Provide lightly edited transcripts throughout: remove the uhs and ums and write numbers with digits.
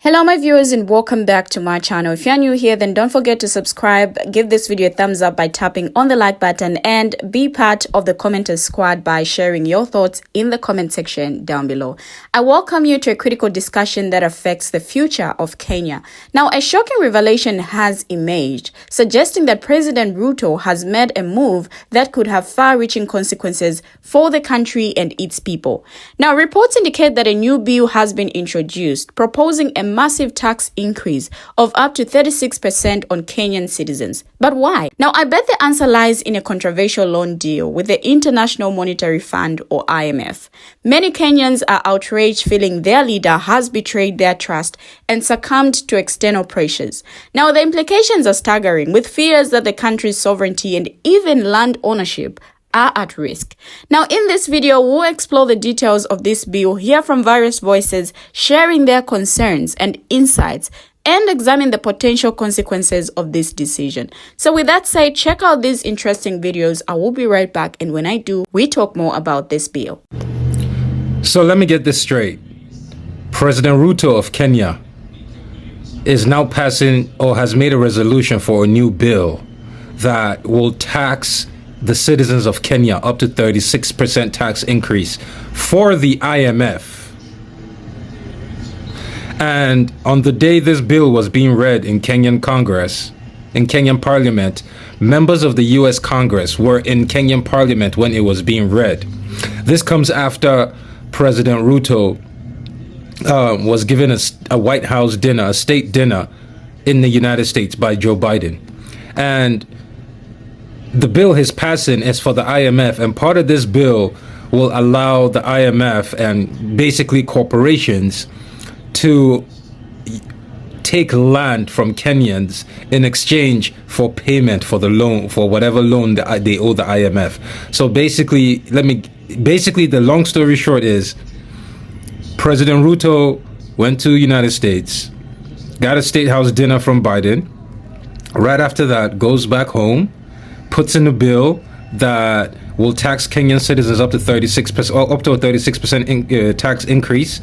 Hello my viewers and welcome back to my channel. If you're new here, then don't forget to subscribe, give this video a thumbs up by tapping on the like button, and be part of the commenters squad by sharing your thoughts in the comment section down below. I welcome you to a critical discussion that affects the future of Kenya. Now, a shocking revelation has emerged, suggesting that President Ruto has made a move that could have far-reaching consequences for the country and its people. Now, reports indicate that a new bill has been introduced, proposing a massive tax increase of up to 36% on Kenyan citizens. But why? Now, I bet the answer lies in a controversial loan deal with the International Monetary Fund, or IMF. Many Kenyans are outraged, feeling their leader has betrayed their trust and succumbed to external pressures. Now, the implications are staggering, with fears that the country's sovereignty and even land ownership are at risk. Now, in this video, we'll explore the details of this bill, hear from various voices sharing their concerns and insights, and examine the potential consequences of this decision. So with that said, check out these interesting videos. I will be right back, and when I do, we talk more about this bill. So let me get this straight. President Ruto of Kenya is now passing, or has made a resolution for a new bill that will tax the citizens of Kenya up to 36% tax increase for the IMF. And on the day this bill was being read in Kenyan Congress, in Kenyan Parliament, members of the US Congress were in Kenyan Parliament when it was being read. This comes after President Ruto was given a White House dinner, a state dinner in the United States by Joe Biden. And the bill he's passing is for the IMF, and part of this bill will allow the IMF and basically corporations to take land from Kenyans in exchange for payment for the loan, for whatever loan they owe the IMF. So basically, the long story short is, President Ruto went to the United States, got a State House dinner from Biden. Right after that, goes back home, puts in a bill that will tax Kenyan citizens up to 36%, or up to a 36% tax increase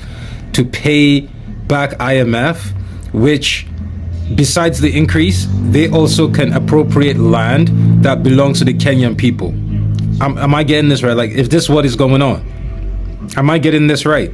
to pay back IMF, which, besides the increase, they also can appropriate land that belongs to the Kenyan people. Am I getting this right? Like, if this is what is going on, am I getting this right?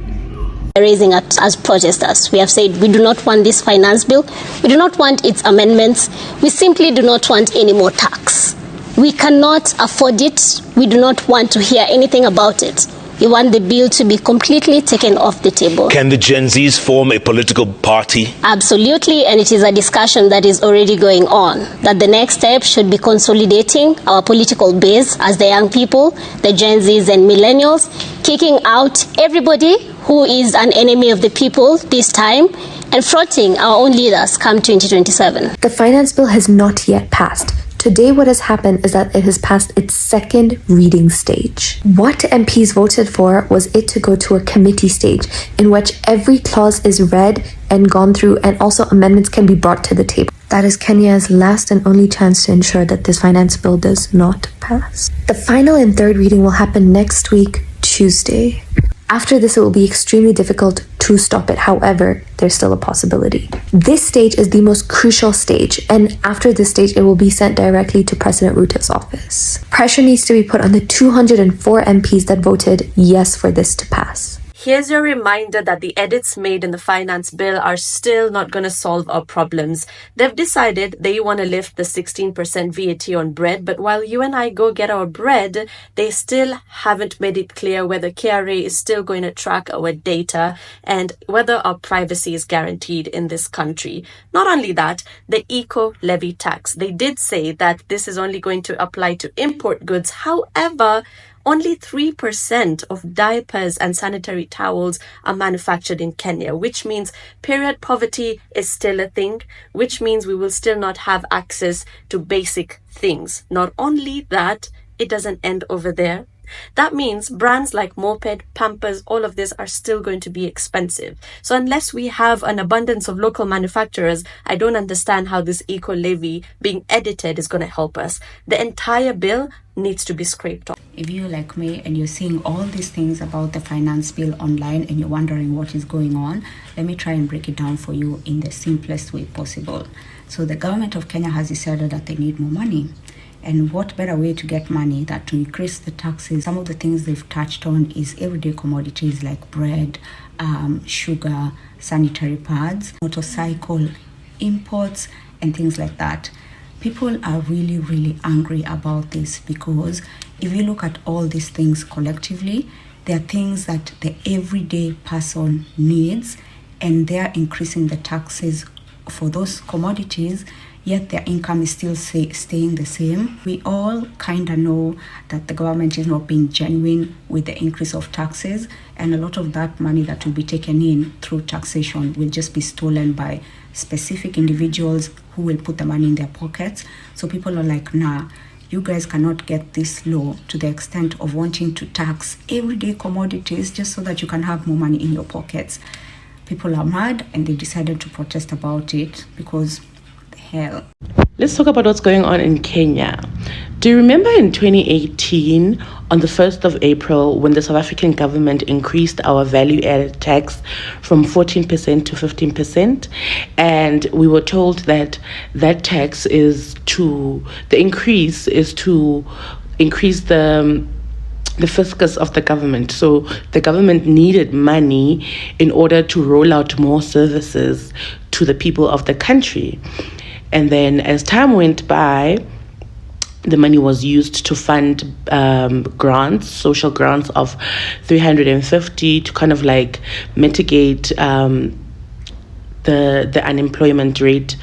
Raising it as protesters. We have said we do not want this finance bill. We do not want its amendments. We simply do not want any more tax. We cannot afford it. We do not want to hear anything about it. We want the bill to be completely taken off the table. Can the Gen Zs form a political party? Absolutely, and it is a discussion that is already going on, that the next step should be consolidating our political base as the young people, the Gen Zs and millennials, kicking out everybody who is an enemy of the people this time, and fronting our own leaders come 2027. The finance bill has not yet passed. Today, what has happened is that it has passed its second reading stage. What MPs voted for was it to go to a committee stage, in which every clause is read and gone through, and also amendments can be brought to the table. That is Kenya's last and only chance to ensure that this finance bill does not pass. The final and third reading will happen next week, Tuesday. After this, it will be extremely difficult to stop it. However, there's still a possibility. This stage is the most crucial stage, and after this stage, it will be sent directly to President Ruto's office. Pressure needs to be put on the 204 MPs that voted yes for this to pass. Here's your reminder that the edits made in the finance bill are still not going to solve our problems. They've decided they want to lift the 16% VAT on bread, but while you and I go get our bread, they still haven't made it clear whether KRA is still going to track our data and whether our privacy is guaranteed in this country. Not only that, the eco-levy tax. They did say that this is only going to apply to import goods. However, only 3% of diapers and sanitary towels are manufactured in Kenya, which means period poverty is still a thing, which means we will still not have access to basic things. Not only that, it doesn't end over there. That means brands like Moped, Pampers, all of this are still going to be expensive. So unless we have an abundance of local manufacturers, I don't understand how this eco levy being edited is going to help us. The entire bill needs to be scraped off. If you're like me and you're seeing all these things about the finance bill online and you're wondering what is going on, let me try and break it down for you in the simplest way possible. So the government of Kenya has decided that they need more money. And what better way to get money than to increase the taxes? Some of the things they've touched on is everyday commodities like bread, sugar, sanitary pads, motorcycle imports, and things like that. People are really, really angry about this because if you look at all these things collectively, there are things that the everyday person needs, and they're increasing the taxes for those commodities, yet their income is still staying the same. We all kind of know that the government is not being genuine with the increase of taxes, and a lot of that money that will be taken in through taxation will just be stolen by specific individuals who will put the money in their pockets. So people are like, nah, you guys cannot get this low to the extent of wanting to tax everyday commodities just so that you can have more money in your pockets. People are mad and they decided to protest about it because the hell. Let's talk about what's going on in Kenya. Do you remember in 2018, on the 1st of April, when the South African government increased our value-added tax from 14% to 15%? And we were told that that tax is to increase the fiscus of the government. So the government needed money in order to roll out more services to the people of the country. And then as time went by, the money was used to fund grants, social grants of 350 to kind of like mitigate the unemployment rate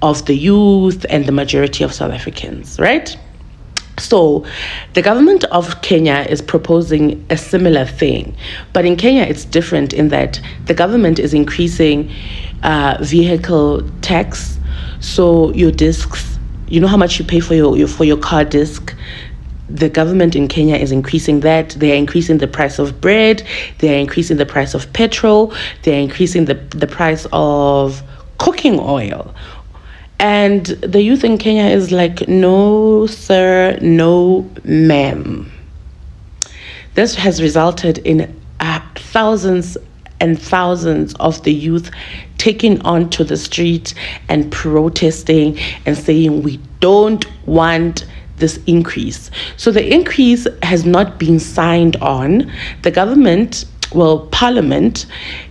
of the youth and the majority of South Africans, right? So the government of Kenya is proposing a similar thing. But in Kenya, it's different in that the government is increasing vehicle tax. So your discs, you know how much you pay for your car disc? The government in Kenya is increasing that. They are increasing the price of bread. They are increasing the price of petrol. They are increasing the price of cooking oil. And the youth in Kenya is like, no, sir, no, ma'am. This has resulted in thousands and thousands of the youth taking onto the street and protesting and saying, we don't want this increase. So the increase has not been signed on. The government, Parliament,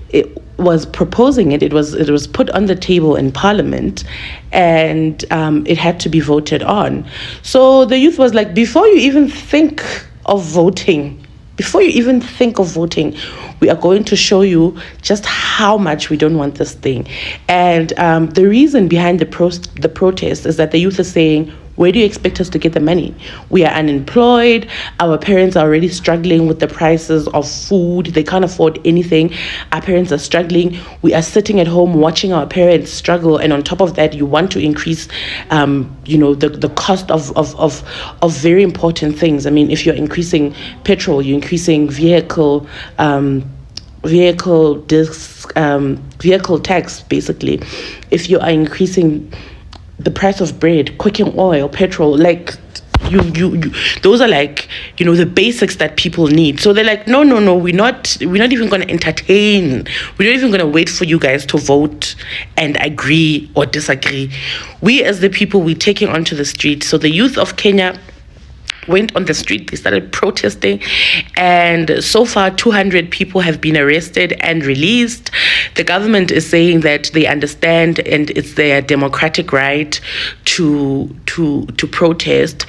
it was proposing it. It was put on the table in Parliament, and it had to be voted on. So the youth was like, before you even think of voting, we are going to show you just how much we don't want this thing. And the reason behind the protest is that the youth are saying, where do you expect us to get the money? We are unemployed. Our parents are already struggling with the prices of food. They can't afford anything. Our parents are struggling. We are sitting at home watching our parents struggle. And on top of that, you want to increase, the cost of very important things. I mean, if you're increasing petrol, you're increasing vehicle tax, basically. If you are increasing the price of bread, cooking oil, petrol, like you those are like, the basics that people need. So they're like, no, we're not even going to entertain. We're not even going to wait for you guys to vote and agree or disagree. We as the people, we're taking onto the street. So the youth of Kenya went on the street. They started protesting, and so far 200 people have been arrested and released. The government is saying that they understand and it's their democratic right to protest.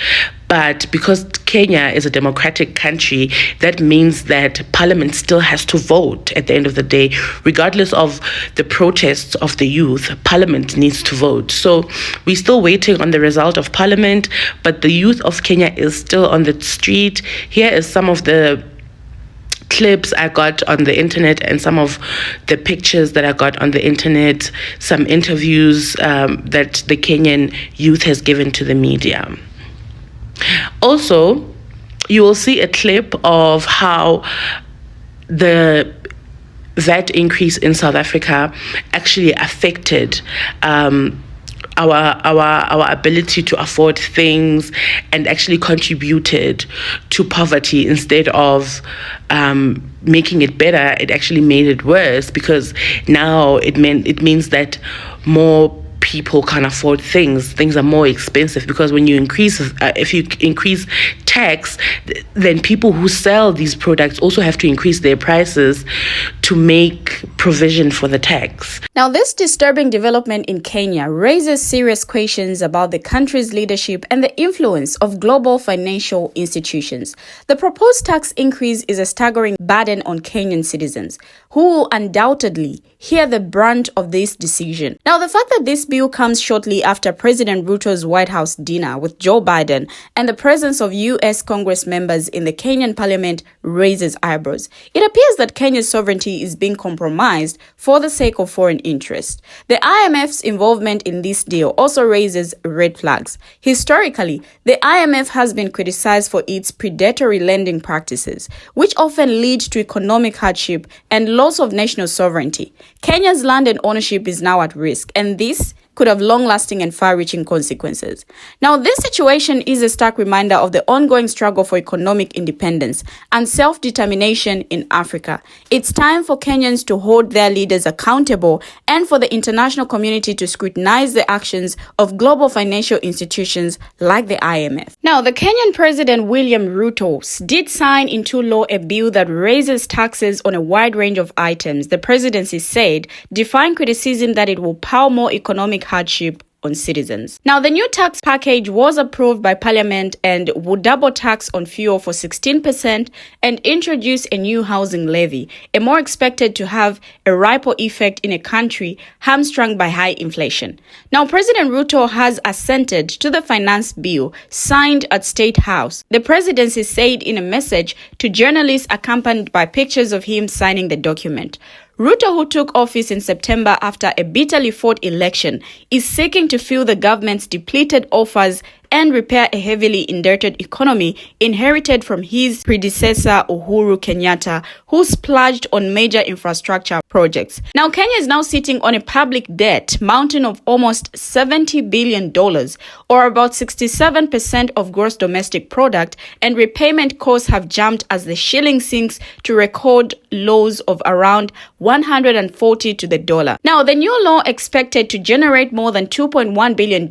But because Kenya is a democratic country, that means that Parliament still has to vote at the end of the day. Regardless of the protests of the youth, Parliament needs to vote. So we're still waiting on the result of Parliament, but the youth of Kenya is still on the street. Here is some of the clips I got on the internet and some of the pictures that I got on the internet, some interviews that the Kenyan youth has given to the media. Also, you will see a clip of how the VAT increase in South Africa actually affected our ability to afford things, and actually contributed to poverty instead of making it better. It actually made it worse, because now it means that more people can't afford things are more expensive, because when you if you increase tax, then people who sell these products also have to increase their prices to make provision for the tax. Now, this disturbing development in Kenya raises serious questions about the country's leadership and the influence of global financial institutions. The proposed tax increase is a staggering burden on Kenyan citizens, who will undoubtedly hear the brunt of this decision. Now, the fact that this bill comes shortly after President Ruto's White House dinner with Joe Biden and the presence of U.S. Congress members in the Kenyan parliament raises eyebrows. It appears that Kenya's sovereignty is being compromised for the sake of foreign interest. The IMF's involvement in this deal also raises red flags. Historically, the IMF has been criticized for its predatory lending practices, which often lead to economic hardship and loss of national sovereignty. Kenya's land and ownership is now at risk, and this could have long-lasting and far-reaching consequences. Now, this situation is a stark reminder of the ongoing struggle for economic independence and self-determination in Africa. It's time for Kenyans to hold their leaders accountable and for the international community to scrutinize the actions of global financial institutions like the IMF. Now, the Kenyan President William Ruto did sign into law a bill that raises taxes on a wide range of items. The presidency said, defying criticism that it will power more economic hardship on citizens. Now, the new tax package was approved by Parliament and would double tax on fuel for 16% and introduce a new housing levy, a more expected to have a ripple effect in a country hamstrung by high inflation. Now, President Ruto has assented to the finance bill signed at State House. The presidency said in a message to journalists accompanied by pictures of him signing the document. Ruto, who took office in September after a bitterly fought election, is seeking to fill the government's depleted offers and repair a heavily indebted economy inherited from his predecessor Uhuru Kenyatta, who splurged on major infrastructure projects. Now, Kenya is now sitting on a public debt mountain of almost $70 billion, or about 67% of gross domestic product, and repayment costs have jumped as the shilling sinks to record lows of around 140 to the dollar. Now, the new law, expected to generate more than $2.1 billion,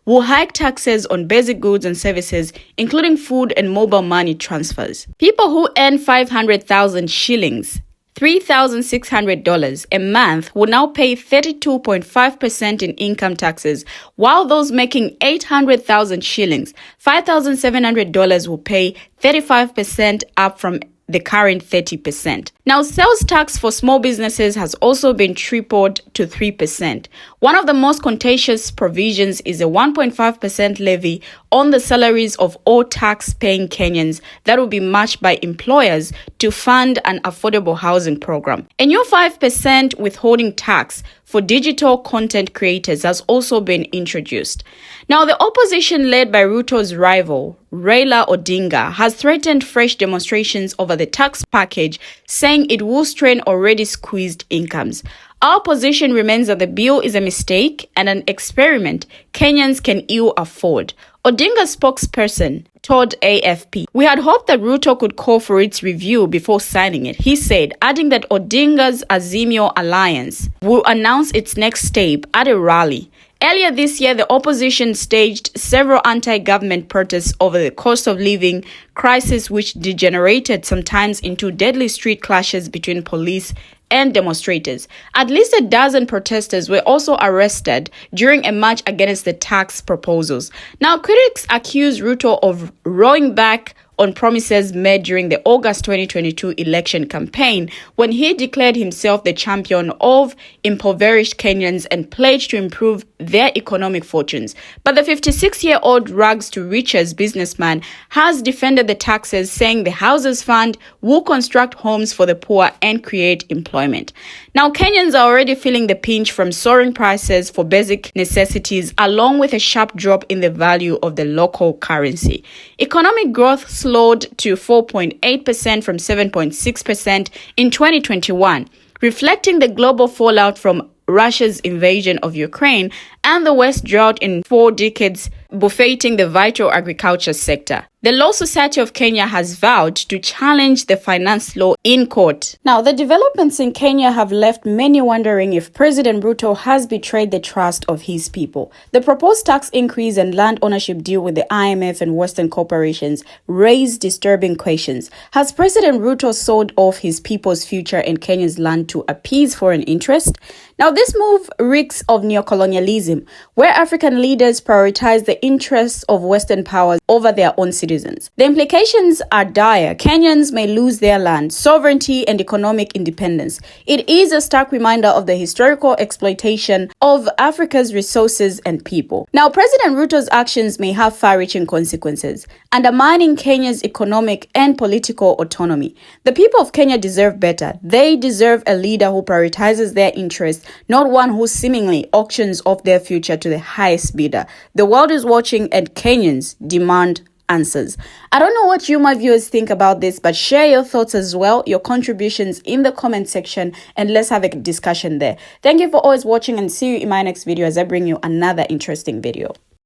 will hike taxes on basic goods and services, including food and mobile money transfers. People who earn 500,000 shillings, $3,600 a month, will now pay 32.5% in income taxes, while those making 800,000 shillings, $5,700, will pay 35%, up from the current 30%. Now, sales tax for small businesses has also been tripled to 3%. One of the most contentious provisions is a 1.5% levy on the salaries of all tax-paying Kenyans that will be matched by employers to fund an affordable housing program. A new 5% withholding tax for digital content creators has also been introduced. Now, the opposition led by Ruto's rival, Raila Odinga, has threatened fresh demonstrations over the tax package, saying it will strain already squeezed incomes. Our position remains that the bill is a mistake and an experiment Kenyans can ill afford. Odinga's spokesperson told AFP, "We had hoped that Ruto could call for its review before signing it," he said, adding that Odinga's Azimio Alliance will announce its next step at a rally. Earlier this year, the opposition staged several anti-government protests over the cost of living crisis, which degenerated sometimes into deadly street clashes between police and demonstrators. At least a dozen protesters were also arrested during a march against the tax proposals. Now, critics accuse Ruto of rowing back on promises made during the August 2022 election campaign, when he declared himself the champion of impoverished Kenyans and pledged to improve their economic fortunes. But the 56-year-old rags-to-riches businessman has defended the taxes, saying the Houses Fund will construct homes for the poor and create employment. Now, Kenyans are already feeling the pinch from soaring prices for basic necessities, along with a sharp drop in the value of the local currency. Economic growth slowed to 4.8% from 7.6% in 2021, reflecting the global fallout from Russia's invasion of Ukraine and the West drought in 4 decades, buffeting the vital agriculture sector. The Law Society of Kenya has vowed to challenge the finance law in court. Now, the developments in Kenya have left many wondering if President Ruto has betrayed the trust of his people. The proposed tax increase and land ownership deal with the IMF and Western corporations raise disturbing questions. Has President Ruto sold off his people's future in Kenya's land to appease foreign interest? Now, this move reeks of neocolonialism, where African leaders prioritize the interests of Western powers over their own citizens. The implications are dire. Kenyans may lose their land, sovereignty, and economic independence. It is a stark reminder of the historical exploitation of Africa's resources and people. Now, President Ruto's actions may have far-reaching consequences, undermining Kenya's economic and political autonomy. The people of Kenya deserve better. They deserve a leader who prioritizes their interests, not one who seemingly auctions off their future to the highest bidder. The world is watching and Kenyans demand answers. I don't know what you, my viewers, think about this, but share your thoughts as well, your contributions in the comment section, and let's have a discussion there. Thank you for always watching, and see you in my next video as I bring you another interesting video.